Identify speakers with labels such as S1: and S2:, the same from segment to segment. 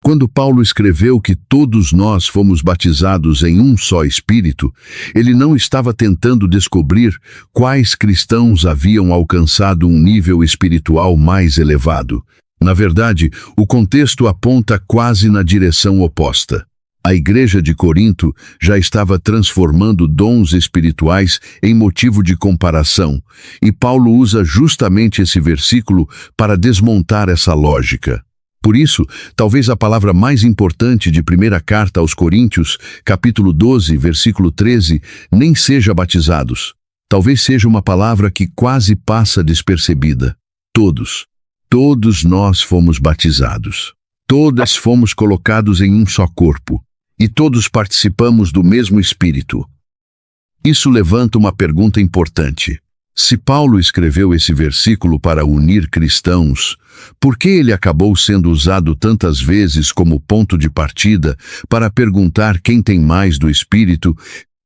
S1: Quando Paulo escreveu que todos nós fomos batizados em um só Espírito, ele não estava tentando descobrir quais cristãos haviam alcançado um nível espiritual mais elevado. Na verdade, o contexto aponta quase na direção oposta. A igreja de Corinto já estava transformando dons espirituais em motivo de comparação, e Paulo usa justamente esse versículo para desmontar essa lógica. Por isso, talvez a palavra mais importante de primeira carta aos Coríntios, capítulo 12, versículo 13, nem seja batizados. Talvez seja uma palavra que quase passa despercebida. Todos nós fomos batizados. Todos fomos colocados em um só corpo. E todos participamos do mesmo Espírito. Isso levanta uma pergunta importante. Se Paulo escreveu esse versículo para unir cristãos, por que ele acabou sendo usado tantas vezes como ponto de partida para perguntar quem tem mais do Espírito,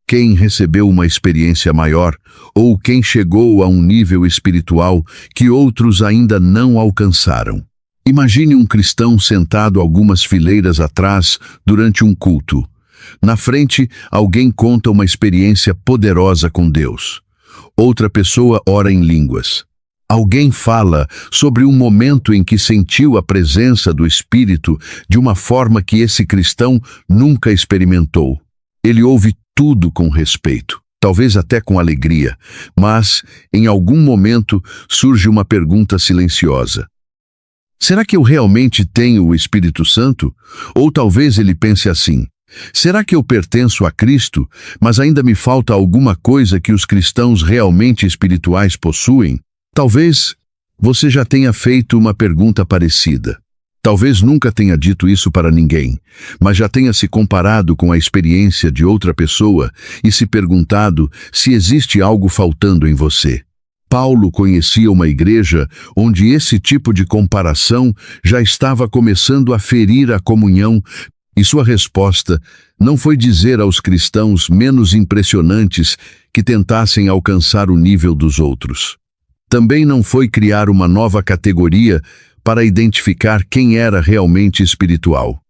S1: quem recebeu uma experiência maior, ou quem chegou a um nível espiritual que outros ainda não alcançaram? Imagine um cristão sentado algumas fileiras atrás durante um culto. Na frente, alguém conta uma experiência poderosa com Deus. Outra pessoa ora em línguas. Alguém fala sobre um momento em que sentiu a presença do Espírito de uma forma que esse cristão nunca experimentou. Ele ouve tudo com respeito, talvez até com alegria, mas, em algum momento, surge uma pergunta silenciosa. Será que eu realmente tenho o Espírito Santo? Ou talvez ele pense assim: será que eu pertenço a Cristo, mas ainda me falta alguma coisa que os cristãos realmente espirituais possuem? Talvez você já tenha feito uma pergunta parecida. Talvez nunca tenha dito isso para ninguém, mas já tenha se comparado com a experiência de outra pessoa e se perguntado se existe algo faltando em você. Paulo conhecia uma igreja onde esse tipo de comparação já estava começando a ferir a comunhão, e sua resposta não foi dizer aos cristãos menos impressionantes que tentassem alcançar o nível dos outros. Também não foi criar uma nova categoria para identificar quem era realmente espiritual.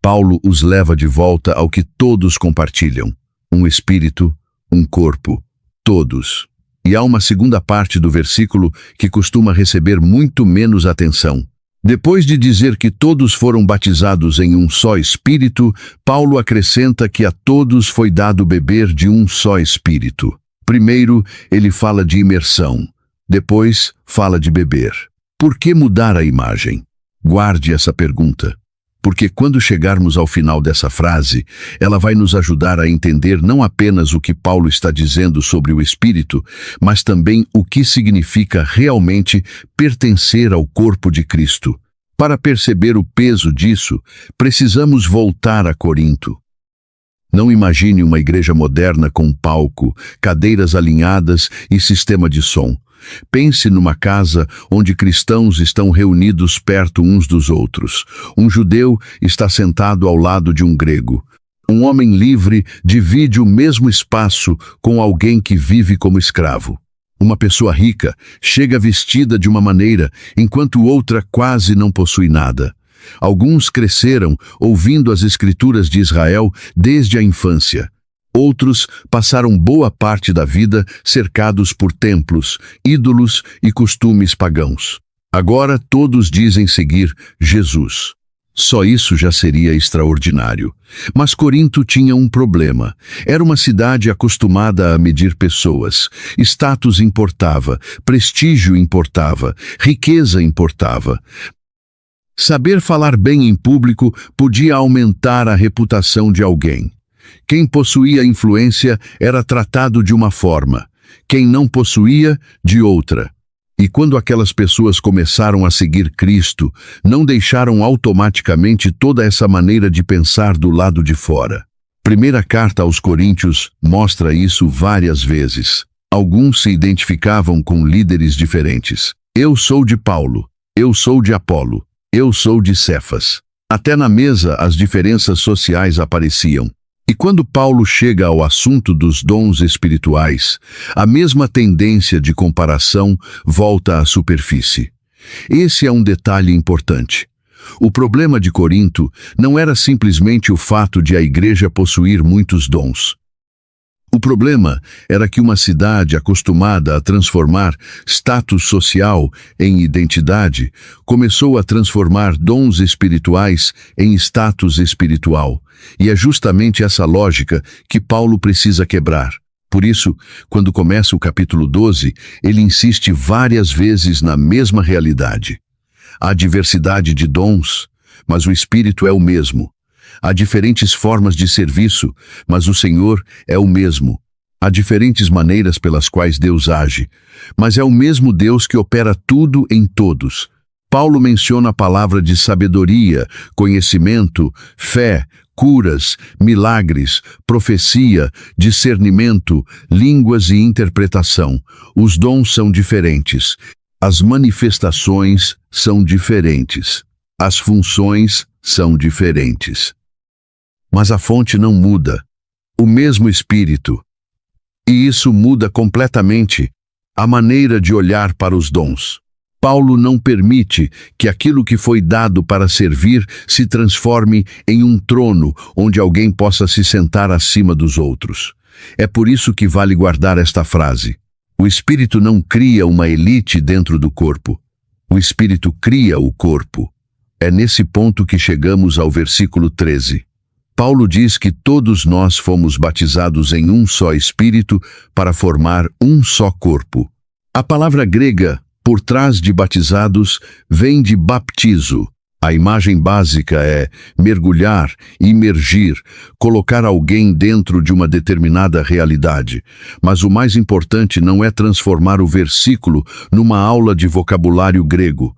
S1: Paulo os leva de volta ao que todos compartilham: um espírito, um corpo, todos. E há uma segunda parte do versículo que costuma receber muito menos atenção. Depois de dizer que todos foram batizados em um só Espírito, Paulo acrescenta que a todos foi dado beber de um só Espírito. Primeiro, ele fala de imersão. Depois, fala de beber. Por que mudar a imagem? Guarde essa pergunta, porque quando chegarmos ao final dessa frase, ela vai nos ajudar a entender não apenas o que Paulo está dizendo sobre o Espírito, mas também o que significa realmente pertencer ao corpo de Cristo. Para perceber o peso disso, precisamos voltar a Corinto. Não imagine uma igreja moderna com palco, cadeiras alinhadas e sistema de som. Pense numa casa onde cristãos estão reunidos perto uns dos outros. Um judeu está sentado ao lado de um grego. Um homem livre divide o mesmo espaço com alguém que vive como escravo. Uma pessoa rica chega vestida de uma maneira, enquanto outra quase não possui nada. Alguns cresceram ouvindo as Escrituras de Israel desde a infância. Outros passaram boa parte da vida cercados por templos, ídolos e costumes pagãos. Agora todos dizem seguir Jesus. Só isso já seria extraordinário. Mas Corinto tinha um problema. Era uma cidade acostumada a medir pessoas. Status importava, prestígio importava, riqueza importava. Saber falar bem em público podia aumentar a reputação de alguém. Quem possuía influência era tratado de uma forma, quem não possuía, de outra. E quando aquelas pessoas começaram a seguir Cristo, não deixaram automaticamente toda essa maneira de pensar do lado de fora. Primeira carta aos Coríntios mostra isso várias vezes. Alguns se identificavam com líderes diferentes. Eu sou de Paulo, eu sou de Apolo, eu sou de Cefas. Até na mesa as diferenças sociais apareciam. E quando Paulo chega ao assunto dos dons espirituais, a mesma tendência de comparação volta à superfície. Esse é um detalhe importante. O problema de Corinto não era simplesmente o fato de a igreja possuir muitos dons. O problema era que uma cidade acostumada a transformar status social em identidade começou a transformar dons espirituais em status espiritual. E é justamente essa lógica que Paulo precisa quebrar. Por isso, quando começa o capítulo 12, ele insiste várias vezes na mesma realidade. Há diversidade de dons, mas o Espírito é o mesmo. Há diferentes formas de serviço, mas o Senhor é o mesmo. Há diferentes maneiras pelas quais Deus age, mas é o mesmo Deus que opera tudo em todos. Paulo menciona a palavra de sabedoria, conhecimento, fé, curas, milagres, profecia, discernimento, línguas e interpretação. Os dons são diferentes. As manifestações são diferentes. As funções são diferentes. Mas a fonte não muda. O mesmo Espírito. E isso muda completamente a maneira de olhar para os dons. Paulo não permite que aquilo que foi dado para servir se transforme em um trono onde alguém possa se sentar acima dos outros. É por isso que vale guardar esta frase. O Espírito não cria uma elite dentro do corpo. O Espírito cria o corpo. É nesse ponto que chegamos ao versículo 13. Paulo diz que todos nós fomos batizados em um só Espírito para formar um só corpo. A palavra grega por trás de batizados vem de baptizo. A imagem básica é mergulhar, imergir, colocar alguém dentro de uma determinada realidade. Mas o mais importante não é transformar o versículo numa aula de vocabulário grego.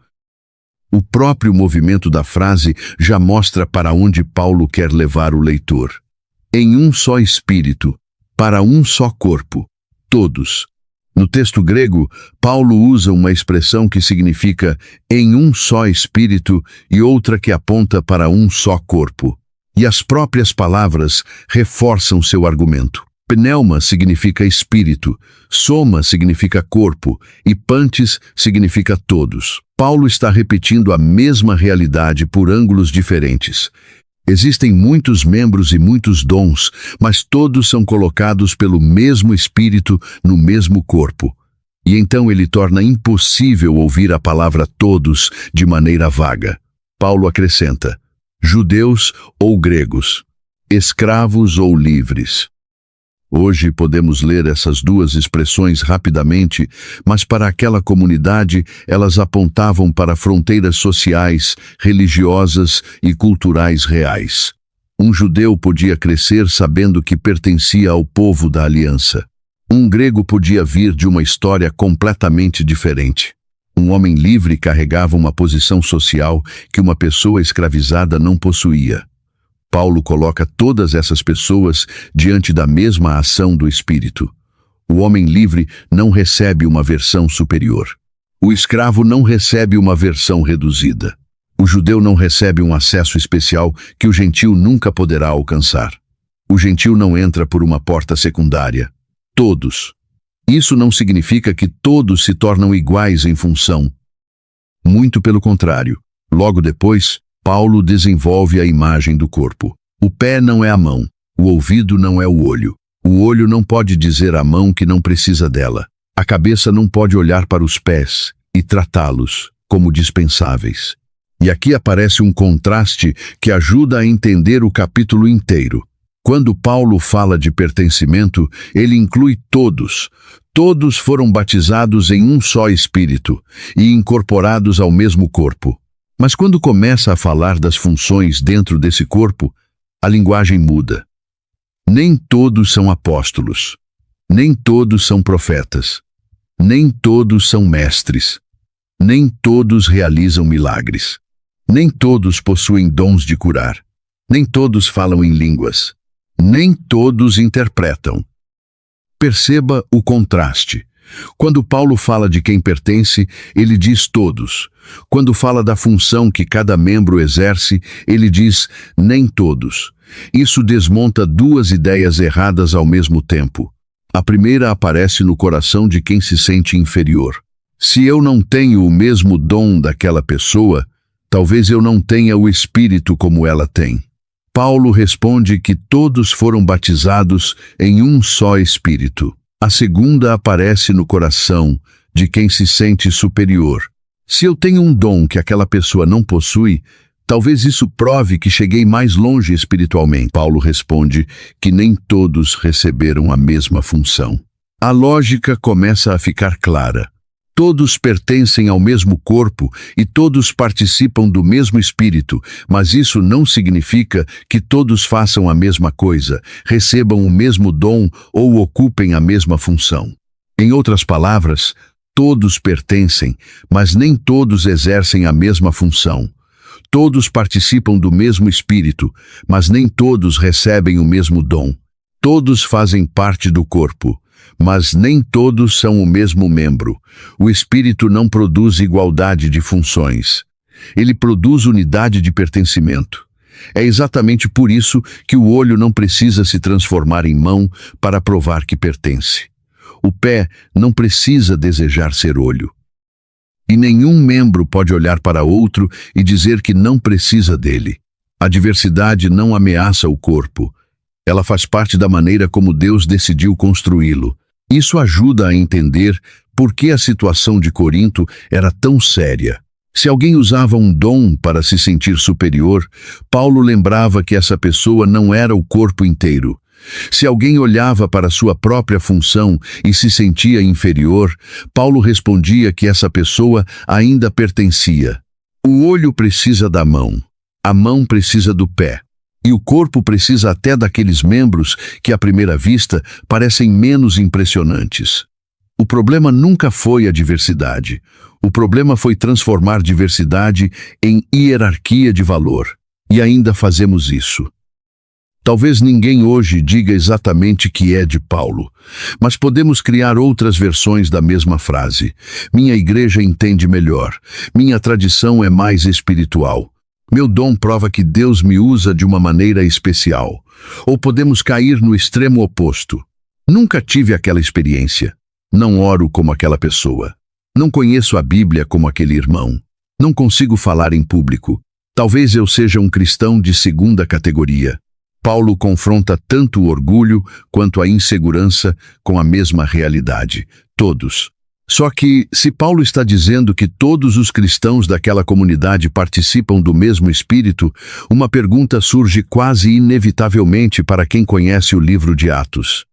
S1: O próprio movimento da frase já mostra para onde Paulo quer levar o leitor. Em um só Espírito, para um só corpo, todos. No texto grego, Paulo usa uma expressão que significa em um só Espírito e outra que aponta para um só corpo. E as próprias palavras reforçam seu argumento. Pneuma significa espírito, soma significa corpo e pantes significa todos. Paulo está repetindo a mesma realidade por ângulos diferentes. Existem muitos membros e muitos dons, mas todos são colocados pelo mesmo Espírito no mesmo corpo. E então ele torna impossível ouvir a palavra todos de maneira vaga. Paulo acrescenta: judeus ou gregos, escravos ou livres. Hoje podemos ler essas duas expressões rapidamente, mas para aquela comunidade elas apontavam para fronteiras sociais, religiosas e culturais reais. Um judeu podia crescer sabendo que pertencia ao povo da aliança. Um grego podia vir de uma história completamente diferente. Um homem livre carregava uma posição social que uma pessoa escravizada não possuía. Paulo coloca todas essas pessoas diante da mesma ação do Espírito. O homem livre não recebe uma versão superior. O escravo não recebe uma versão reduzida. O judeu não recebe um acesso especial que o gentil nunca poderá alcançar. O gentil não entra por uma porta secundária. Todos. Isso não significa que todos se tornam iguais em função. Muito pelo contrário. Logo depois, Paulo desenvolve a imagem do corpo. O pé não é a mão, o ouvido não é o olho não pode dizer à mão que não precisa dela. A cabeça não pode olhar para os pés e tratá-los como dispensáveis. E aqui aparece um contraste que ajuda a entender o capítulo inteiro. Quando Paulo fala de pertencimento, ele inclui todos. Todos foram batizados em um só Espírito e incorporados ao mesmo corpo. Mas quando começa a falar das funções dentro desse corpo, a linguagem muda. Nem todos são apóstolos, nem todos são profetas, nem todos são mestres, nem todos realizam milagres, nem todos possuem dons de curar, nem todos falam em línguas, nem todos interpretam. Perceba o contraste. Quando Paulo fala de quem pertence, ele diz todos. Quando fala da função que cada membro exerce, ele diz nem todos. Isso desmonta duas ideias erradas ao mesmo tempo. A primeira aparece no coração de quem se sente inferior. Se eu não tenho o mesmo dom daquela pessoa, Talvez eu não tenha o Espírito como ela tem. Paulo responde que todos foram batizados em um só Espírito. A segunda aparece no coração de quem se sente superior. Se eu tenho um dom que aquela pessoa não possui, talvez isso prove que cheguei mais longe espiritualmente. Paulo responde que nem todos receberam a mesma função. A lógica começa a ficar clara. Todos pertencem ao mesmo corpo e todos participam do mesmo espírito, mas isso não significa que todos façam a mesma coisa, recebam o mesmo dom ou ocupem a mesma função. Em outras palavras, todos pertencem, mas nem todos exercem a mesma função. Todos participam do mesmo espírito, mas nem todos recebem o mesmo dom. Todos fazem parte do corpo, mas nem todos são o mesmo membro. O Espírito não produz igualdade de funções. Ele produz unidade de pertencimento. É exatamente por isso que o olho não precisa se transformar em mão para provar que pertence. O pé não precisa desejar ser olho. E nenhum membro pode olhar para outro e dizer que não precisa dele. A diversidade não ameaça o corpo. Ela faz parte da maneira como Deus decidiu construí-lo. Isso ajuda a entender por que a situação de Corinto era tão séria. Se alguém usava um dom para se sentir superior, Paulo lembrava que essa pessoa não era o corpo inteiro. Se alguém olhava para sua própria função e se sentia inferior, Paulo respondia que essa pessoa ainda pertencia. O olho precisa da mão, a mão precisa do pé. E o corpo precisa até daqueles membros que, à primeira vista, parecem menos impressionantes. O problema nunca foi a diversidade. O problema foi transformar diversidade em hierarquia de valor. E ainda fazemos isso. Talvez ninguém hoje diga exatamente que é de Paulo, mas podemos criar outras versões da mesma frase. Minha igreja entende melhor. Minha tradição é mais espiritual. Meu dom prova que Deus me usa de uma maneira especial. Ou podemos cair no extremo oposto. Nunca tive aquela experiência. Não oro como aquela pessoa. Não conheço a Bíblia como aquele irmão. Não consigo falar em público. Talvez eu seja um cristão de segunda categoria. Paulo confronta tanto o orgulho quanto a insegurança com a mesma realidade. Todos. Só que, se Paulo está dizendo que todos os cristãos daquela comunidade participam do mesmo espírito, uma pergunta surge quase inevitavelmente para quem conhece o livro de Atos.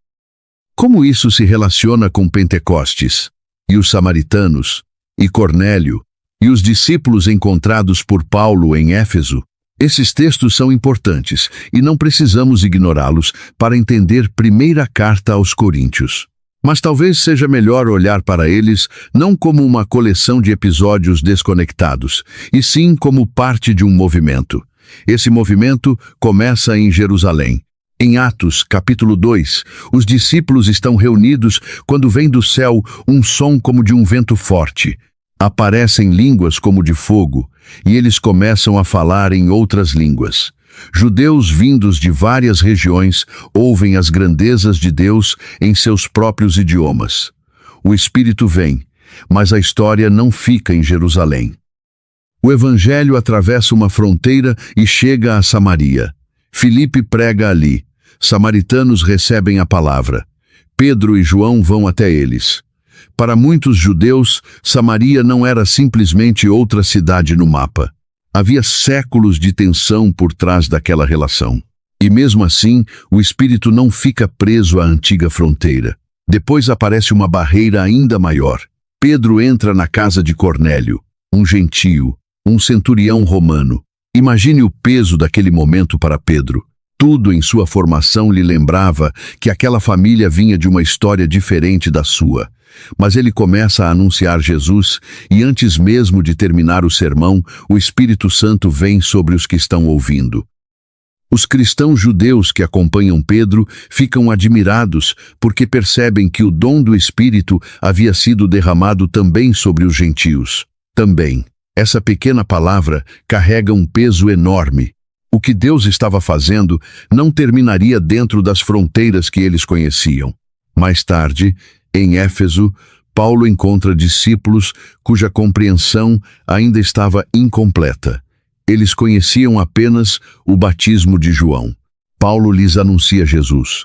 S1: Como isso se relaciona com Pentecostes, e os samaritanos, e Cornélio, e os discípulos encontrados por Paulo em Éfeso? Esses textos são importantes e não precisamos ignorá-los para entender a primeira carta aos Coríntios. Mas talvez seja melhor olhar para eles não como uma coleção de episódios desconectados, e sim como parte de um movimento. Esse movimento começa em Jerusalém. Em Atos, capítulo 2, os discípulos estão reunidos quando vem do céu um som como de um vento forte. Aparecem línguas como de fogo, e eles começam a falar em outras línguas. Judeus vindos de várias regiões ouvem as grandezas de Deus em seus próprios idiomas. O Espírito vem, mas a história não fica em Jerusalém. O Evangelho atravessa uma fronteira e chega a Samaria. Filipe prega ali. Samaritanos recebem a palavra. Pedro e João vão até eles. Para muitos judeus, Samaria não era simplesmente outra cidade no mapa. Havia séculos de tensão por trás daquela relação. E mesmo assim, o espírito não fica preso à antiga fronteira. Depois aparece uma barreira ainda maior. Pedro entra na casa de Cornélio, um gentio, um centurião romano. Imagine o peso daquele momento para Pedro. Tudo em sua formação lhe lembrava que aquela família vinha de uma história diferente da sua. Mas ele começa a anunciar Jesus, e antes mesmo de terminar o sermão, o Espírito Santo vem sobre os que estão ouvindo. Os cristãos judeus que acompanham Pedro ficam admirados porque percebem que o dom do Espírito havia sido derramado também sobre os gentios. Também, essa pequena palavra carrega um peso enorme. O que Deus estava fazendo não terminaria dentro das fronteiras que eles conheciam. Mais tarde, em Éfeso, Paulo encontra discípulos cuja compreensão ainda estava incompleta. Eles conheciam apenas o batismo de João. Paulo lhes anuncia Jesus.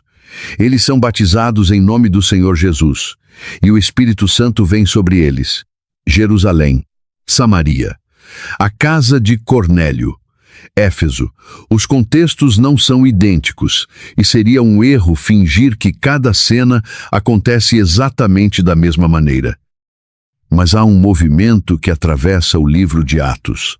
S1: Eles são batizados em nome do Senhor Jesus, e o Espírito Santo vem sobre eles. Jerusalém, Samaria, a casa de Cornélio, Éfeso. Os contextos não são idênticos, e seria um erro fingir que cada cena acontece exatamente da mesma maneira. Mas há um movimento que atravessa o livro de Atos.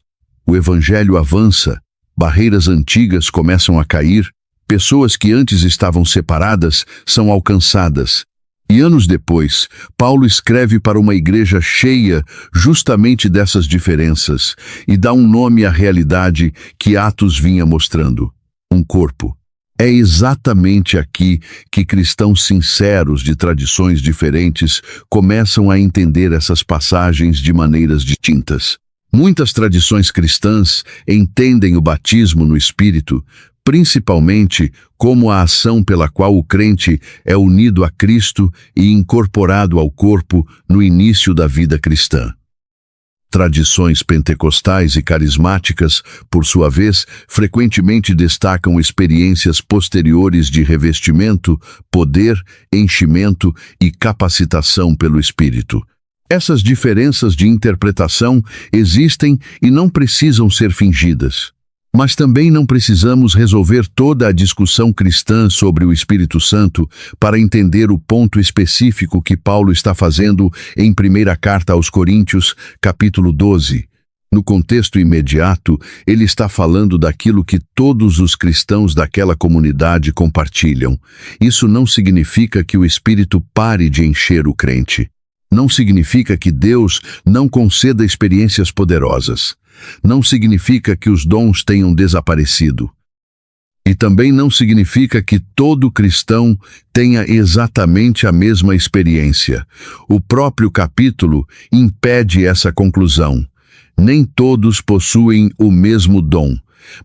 S1: O Evangelho avança, barreiras antigas começam a cair, pessoas que antes estavam separadas são alcançadas. E anos depois, Paulo escreve para uma igreja cheia justamente dessas diferenças e dá um nome à realidade que Atos vinha mostrando: um corpo. É exatamente aqui que cristãos sinceros de tradições diferentes começam a entender essas passagens de maneiras distintas. Muitas tradições cristãs entendem o batismo no Espírito principalmente como a ação pela qual o crente é unido a Cristo e incorporado ao corpo no início da vida cristã. Tradições pentecostais e carismáticas, por sua vez, frequentemente destacam experiências posteriores de revestimento, poder, enchimento e capacitação pelo Espírito. Essas diferenças de interpretação existem e não precisam ser fingidas. Mas também não precisamos resolver toda a discussão cristã sobre o Espírito Santo para entender o ponto específico que Paulo está fazendo em primeira carta aos Coríntios, capítulo 12. No contexto imediato, ele está falando daquilo que todos os cristãos daquela comunidade compartilham. Isso não significa que o Espírito pare de encher o crente. Não significa que Deus não conceda experiências poderosas. Não significa que os dons tenham desaparecido. E também não significa que todo cristão tenha exatamente a mesma experiência. O próprio capítulo impede essa conclusão. Nem todos possuem o mesmo dom,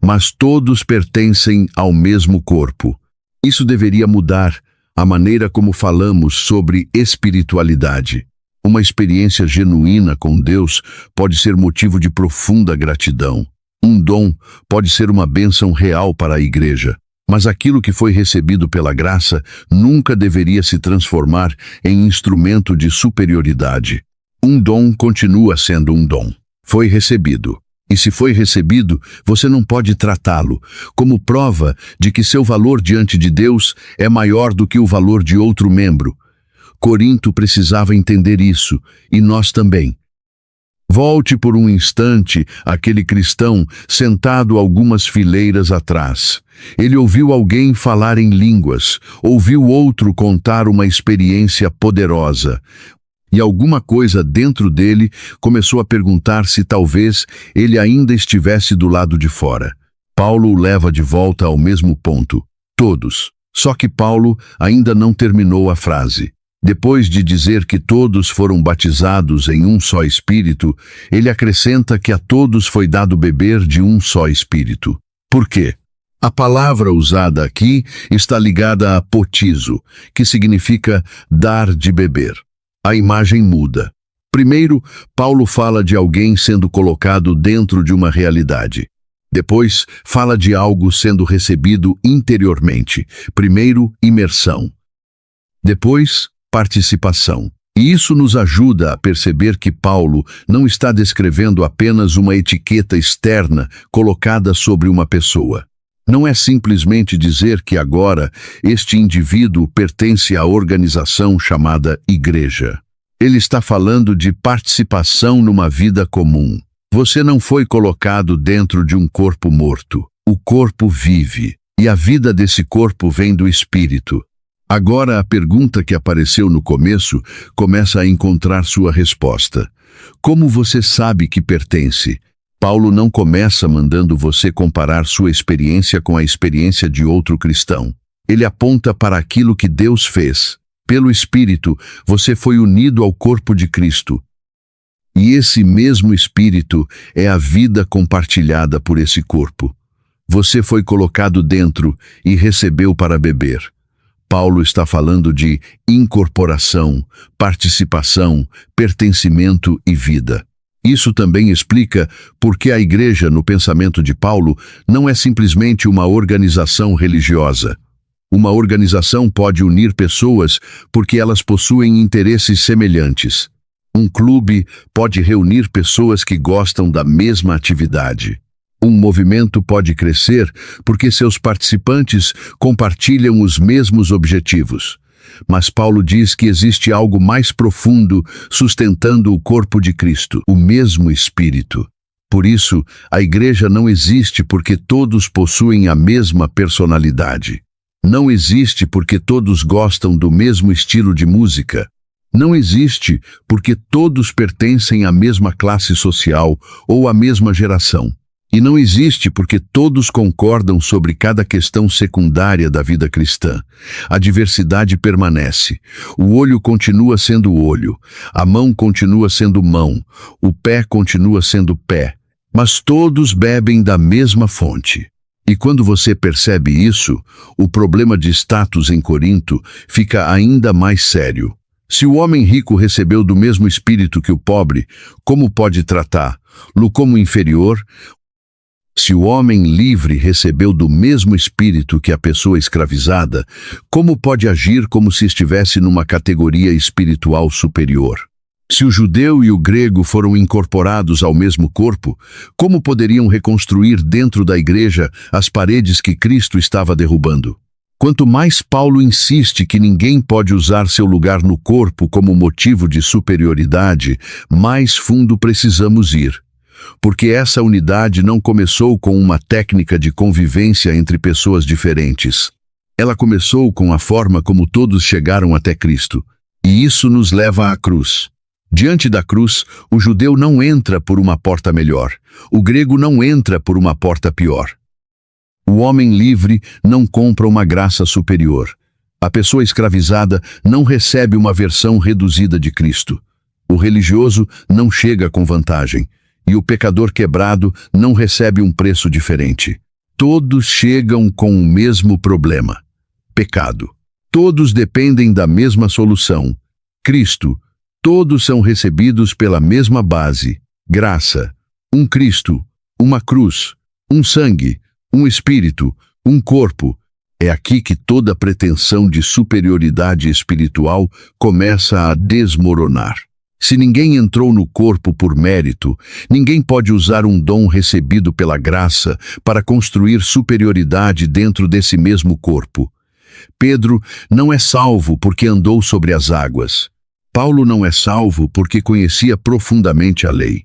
S1: mas todos pertencem ao mesmo corpo. Isso deveria mudar a maneira como falamos sobre espiritualidade. Uma experiência genuína com Deus pode ser motivo de profunda gratidão. Um dom pode ser uma bênção real para a igreja, mas aquilo que foi recebido pela graça nunca deveria se transformar em instrumento de superioridade. Um dom continua sendo um dom. Foi recebido. E se foi recebido, você não pode tratá-lo como prova de que seu valor diante de Deus é maior do que o valor de outro membro. Corinto precisava entender isso, e nós também. Volte por um instante àquele cristão sentado algumas fileiras atrás. Ele ouviu alguém falar em línguas, ouviu outro contar uma experiência poderosa. E alguma coisa dentro dele começou a perguntar se talvez ele ainda estivesse do lado de fora. Paulo o leva de volta ao mesmo ponto. Todos. Só que Paulo ainda não terminou a frase. Depois de dizer que todos foram batizados em um só Espírito, ele acrescenta que a todos foi dado beber de um só Espírito. Por quê? A palavra usada aqui está ligada a potizo, que significa dar de beber. A imagem muda. Primeiro, Paulo fala de alguém sendo colocado dentro de uma realidade. Depois, fala de algo sendo recebido interiormente. Primeiro, imersão. Depois, participação. E isso nos ajuda a perceber que Paulo não está descrevendo apenas uma etiqueta externa colocada sobre uma pessoa. Não é simplesmente dizer que agora este indivíduo pertence à organização chamada igreja. Ele está falando de participação numa vida comum. Você não foi colocado dentro de um corpo morto. O corpo vive, e a vida desse corpo vem do Espírito. Agora a pergunta que apareceu no começo começa a encontrar sua resposta. Como você sabe que pertence? Paulo não começa mandando você comparar sua experiência com a experiência de outro cristão. Ele aponta para aquilo que Deus fez. Pelo Espírito, você foi unido ao corpo de Cristo. E esse mesmo Espírito é a vida compartilhada por esse corpo. Você foi colocado dentro e recebeu para beber. Paulo está falando de incorporação, participação, pertencimento e vida. Isso também explica por que a igreja, no pensamento de Paulo, não é simplesmente uma organização religiosa. Uma organização pode unir pessoas porque elas possuem interesses semelhantes. Um clube pode reunir pessoas que gostam da mesma atividade. Um movimento pode crescer porque seus participantes compartilham os mesmos objetivos. Mas Paulo diz que existe algo mais profundo sustentando o corpo de Cristo, o mesmo Espírito. Por isso, a igreja não existe porque todos possuem a mesma personalidade. Não existe porque todos gostam do mesmo estilo de música. Não existe porque todos pertencem à mesma classe social ou à mesma geração. E não existe porque todos concordam sobre cada questão secundária da vida cristã. A diversidade permanece. O olho continua sendo olho. A mão continua sendo mão. O pé continua sendo pé. Mas todos bebem da mesma fonte. E quando você percebe isso, o problema de status em Corinto fica ainda mais sério. Se o homem rico recebeu do mesmo espírito que o pobre, como pode tratá-lo como inferior? Se o homem livre recebeu do mesmo espírito que a pessoa escravizada, como pode agir como se estivesse numa categoria espiritual superior? Se o judeu e o grego foram incorporados ao mesmo corpo, como poderiam reconstruir dentro da igreja as paredes que Cristo estava derrubando? Quanto mais Paulo insiste que ninguém pode usar seu lugar no corpo como motivo de superioridade, mais fundo precisamos ir. Porque essa unidade não começou com uma técnica de convivência entre pessoas diferentes. Ela começou com a forma como todos chegaram até Cristo. E isso nos leva à cruz. Diante da cruz, o judeu não entra por uma porta melhor. O grego não entra por uma porta pior. O homem livre não compra uma graça superior. A pessoa escravizada não recebe uma versão reduzida de Cristo. O religioso não chega com vantagem. E o pecador quebrado não recebe um preço diferente. Todos chegam com o mesmo problema: pecado. Todos dependem da mesma solução: Cristo. Todos são recebidos pela mesma base: graça. Um Cristo, uma cruz, um sangue, um espírito, um corpo. É aqui que toda pretensão de superioridade espiritual começa a desmoronar. Se ninguém entrou no corpo por mérito, ninguém pode usar um dom recebido pela graça para construir superioridade dentro desse mesmo corpo. Pedro não é salvo porque andou sobre as águas. Paulo não é salvo porque conhecia profundamente a lei.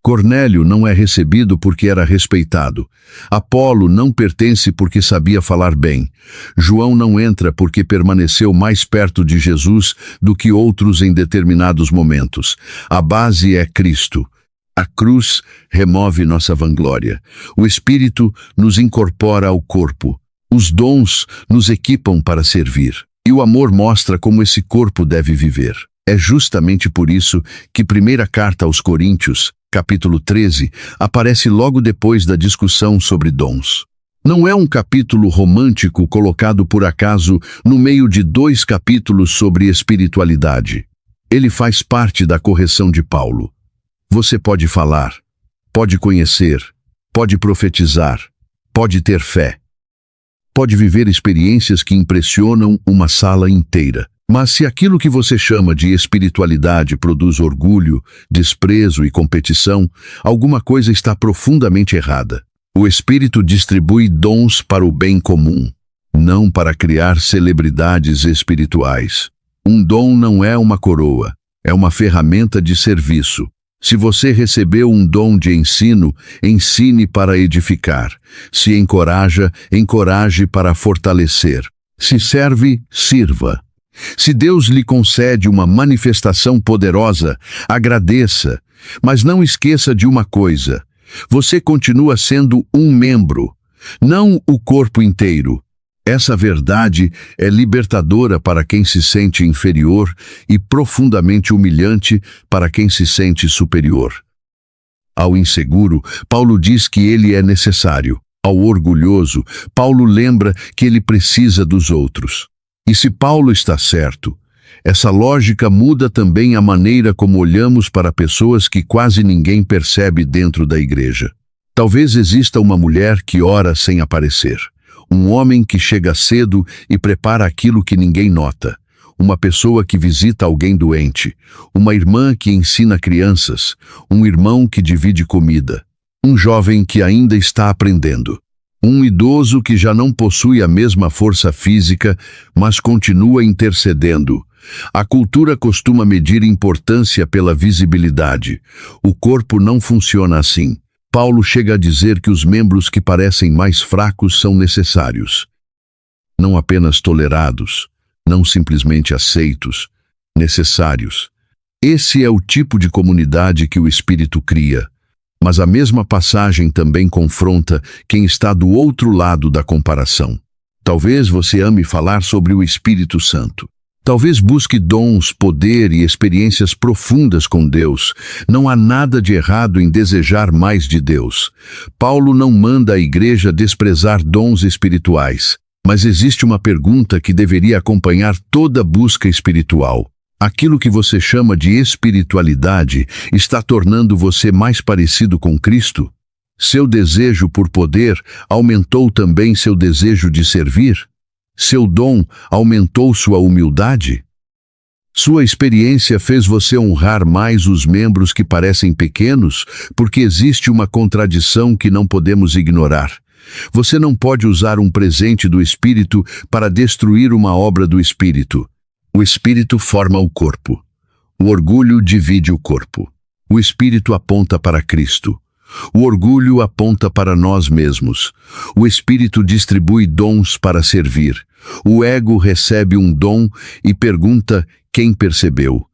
S1: Cornélio não é recebido porque era respeitado. Apolo não pertence porque sabia falar bem. João não entra porque permaneceu mais perto de Jesus do que outros em determinados momentos. A base é Cristo. A cruz remove nossa vanglória. O Espírito nos incorpora ao corpo. Os dons nos equipam para servir. E o amor mostra como esse corpo deve viver. É justamente por isso que primeira carta aos Coríntios, capítulo 13, aparece logo depois da discussão sobre dons. Não é um capítulo romântico colocado por acaso no meio de 2 capítulos sobre espiritualidade. Ele faz parte da correção de Paulo. Você pode falar, pode conhecer, pode profetizar, pode ter fé. Pode viver experiências que impressionam uma sala inteira. Mas se aquilo que você chama de espiritualidade produz orgulho, desprezo e competição, alguma coisa está profundamente errada. O Espírito distribui dons para o bem comum, não para criar celebridades espirituais. Um dom não é uma coroa, é uma ferramenta de serviço. Se você recebeu um dom de ensino, ensine para edificar. Se encoraja, encoraje para fortalecer. Se serve, sirva. Se Deus lhe concede uma manifestação poderosa, agradeça, mas não esqueça de uma coisa: você continua sendo um membro, não o corpo inteiro. Essa verdade é libertadora para quem se sente inferior e profundamente humilhante para quem se sente superior. Ao inseguro, Paulo diz que ele é necessário. Ao orgulhoso, Paulo lembra que ele precisa dos outros. E se Paulo está certo, Essa lógica muda também a maneira como olhamos para pessoas que quase ninguém percebe dentro da igreja. Talvez exista uma mulher que ora sem aparecer, um homem que chega cedo e prepara aquilo que ninguém nota, uma pessoa que visita alguém doente, uma irmã que ensina crianças, um irmão que divide comida, um jovem que ainda está aprendendo, um idoso que já não possui a mesma força física, mas continua intercedendo. A cultura costuma medir importância pela visibilidade. O corpo não funciona assim. Paulo chega a dizer que os membros que parecem mais fracos são necessários. Não apenas tolerados, não simplesmente aceitos, necessários. Esse é o tipo de comunidade que o Espírito cria. Mas a mesma passagem também confronta quem está do outro lado da comparação. Talvez você ame falar sobre o Espírito Santo. Talvez busque dons, poder e experiências profundas com Deus. Não há nada de errado em desejar mais de Deus. Paulo não manda a igreja desprezar dons espirituais, mas existe uma pergunta que deveria acompanhar toda busca espiritual. Aquilo que você chama de espiritualidade está tornando você mais parecido com Cristo? Seu desejo por poder aumentou também seu desejo de servir? Seu dom aumentou sua humildade? Sua experiência fez você honrar mais os membros que parecem pequenos, porque existe uma contradição que não podemos ignorar. Você não pode usar um presente do Espírito para destruir uma obra do Espírito. O Espírito forma o corpo. O orgulho divide o corpo. O Espírito aponta para Cristo. O orgulho aponta para nós mesmos. O Espírito distribui dons para servir. O ego recebe um dom e pergunta quem percebeu.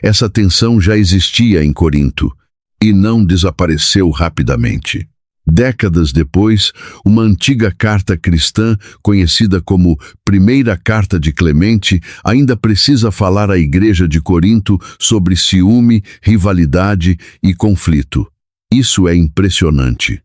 S1: Essa tensão já existia em Corinto e não desapareceu rapidamente. Décadas depois, uma antiga carta cristã, conhecida como Primeira Carta de Clemente, ainda precisa falar à igreja de Corinto sobre ciúme, rivalidade e conflito. Isso é impressionante.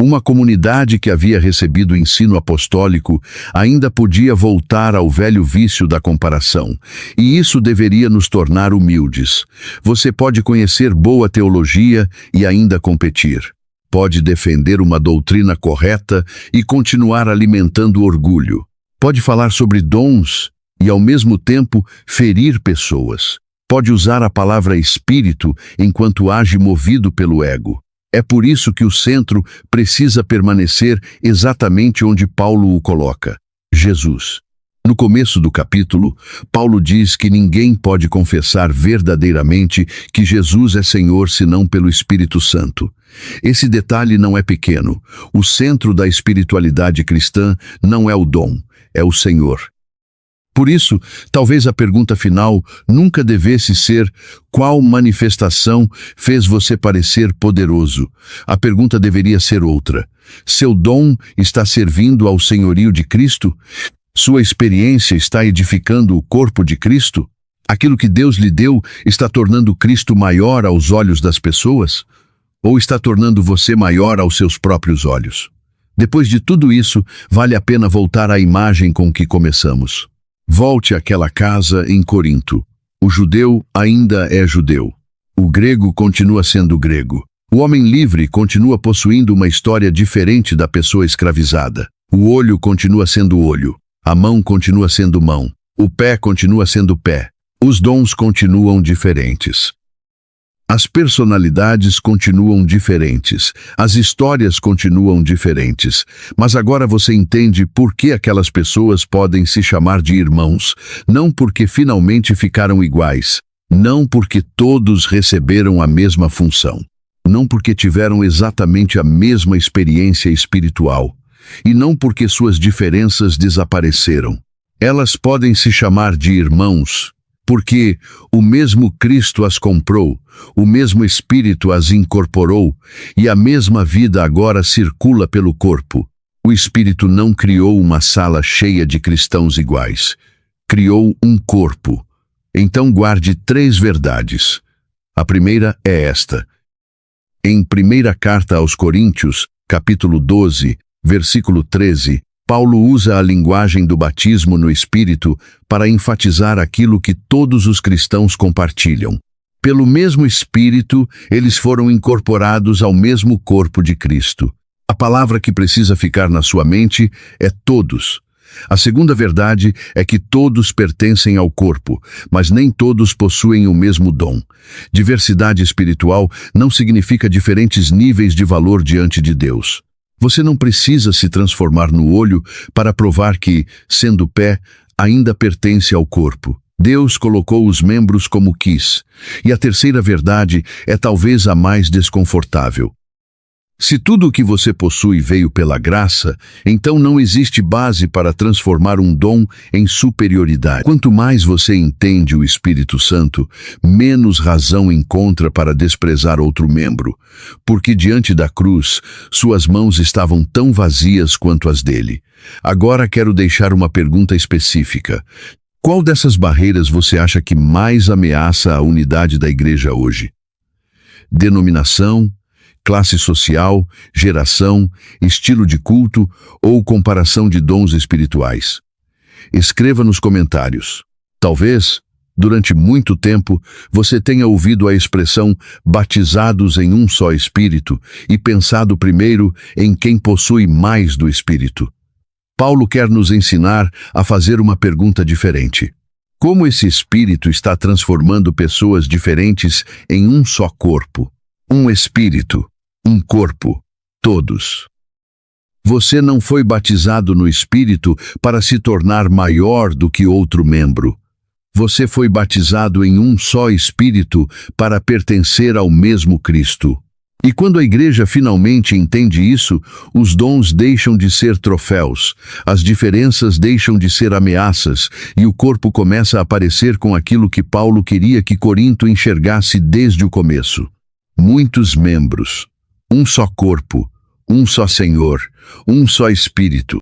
S1: Uma comunidade que havia recebido o ensino apostólico ainda podia voltar ao velho vício da comparação, e isso deveria nos tornar humildes. Você pode conhecer boa teologia e ainda competir. Pode defender uma doutrina correta e continuar alimentando orgulho. Pode falar sobre dons e, ao mesmo tempo, ferir pessoas. Pode usar a palavra espírito enquanto age movido pelo ego. É por isso que o centro precisa permanecer exatamente onde Paulo o coloca: Jesus. No começo do capítulo, Paulo diz que ninguém pode confessar verdadeiramente que Jesus é Senhor senão pelo Espírito Santo. Esse detalhe não é pequeno. O centro da espiritualidade cristã não é o dom, é o Senhor. Por isso, talvez a pergunta final nunca devesse ser: qual manifestação fez você parecer poderoso? A pergunta deveria ser outra: seu dom está servindo ao senhorio de Cristo? Sua experiência está edificando o corpo de Cristo? Aquilo que Deus lhe deu está tornando Cristo maior aos olhos das pessoas? Ou está tornando você maior aos seus próprios olhos? Depois de tudo isso, vale a pena voltar à imagem com que começamos. Volte àquela casa em Corinto. O judeu ainda é judeu. O grego continua sendo grego. O homem livre continua possuindo uma história diferente da pessoa escravizada. O olho continua sendo olho. A mão continua sendo mão. O pé continua sendo pé. Os dons continuam diferentes. As personalidades continuam diferentes, as histórias continuam diferentes, mas agora você entende por que aquelas pessoas podem se chamar de irmãos, não porque finalmente ficaram iguais, não porque todos receberam a mesma função, não porque tiveram exatamente a mesma experiência espiritual, e não porque suas diferenças desapareceram. Elas podem se chamar de irmãos, porque o mesmo Cristo as comprou, o mesmo Espírito as incorporou, e a mesma vida agora circula pelo corpo. O Espírito não criou uma sala cheia de cristãos iguais. Criou um corpo. Então guarde 3 verdades. A primeira é esta. Em Primeira Carta aos Coríntios, capítulo 12, versículo 13, Paulo usa a linguagem do batismo no Espírito para enfatizar aquilo que todos os cristãos compartilham. Pelo mesmo Espírito, eles foram incorporados ao mesmo corpo de Cristo. A palavra que precisa ficar na sua mente é todos. A segunda verdade é que todos pertencem ao corpo, mas nem todos possuem o mesmo dom. Diversidade espiritual não significa diferentes níveis de valor diante de Deus. Você não precisa se transformar no olho para provar que, sendo pé, ainda pertence ao corpo. Deus colocou os membros como quis. E a terceira verdade é talvez a mais desconfortável. Se tudo o que você possui veio pela graça, então não existe base para transformar um dom em superioridade. Quanto mais você entende o Espírito Santo, menos razão encontra para desprezar outro membro, porque diante da cruz, suas mãos estavam tão vazias quanto as dele. Agora quero deixar uma pergunta específica. Qual dessas barreiras você acha que mais ameaça a unidade da igreja hoje? Denominação, classe social, geração, estilo de culto ou comparação de dons espirituais? Escreva nos comentários. Talvez, durante muito tempo, você tenha ouvido a expressão batizados em um só Espírito e pensado primeiro em quem possui mais do Espírito. Paulo quer nos ensinar a fazer uma pergunta diferente. Como esse Espírito está transformando pessoas diferentes em um só corpo? Um Espírito, um corpo, todos. Você não foi batizado no Espírito para se tornar maior do que outro membro. Você foi batizado em um só Espírito para pertencer ao mesmo Cristo. E quando a igreja finalmente entende isso, os dons deixam de ser troféus, as diferenças deixam de ser ameaças, e o corpo começa a aparecer com aquilo que Paulo queria que Corinto enxergasse desde o começo. Muitos membros, um só corpo, um só Senhor, um só Espírito.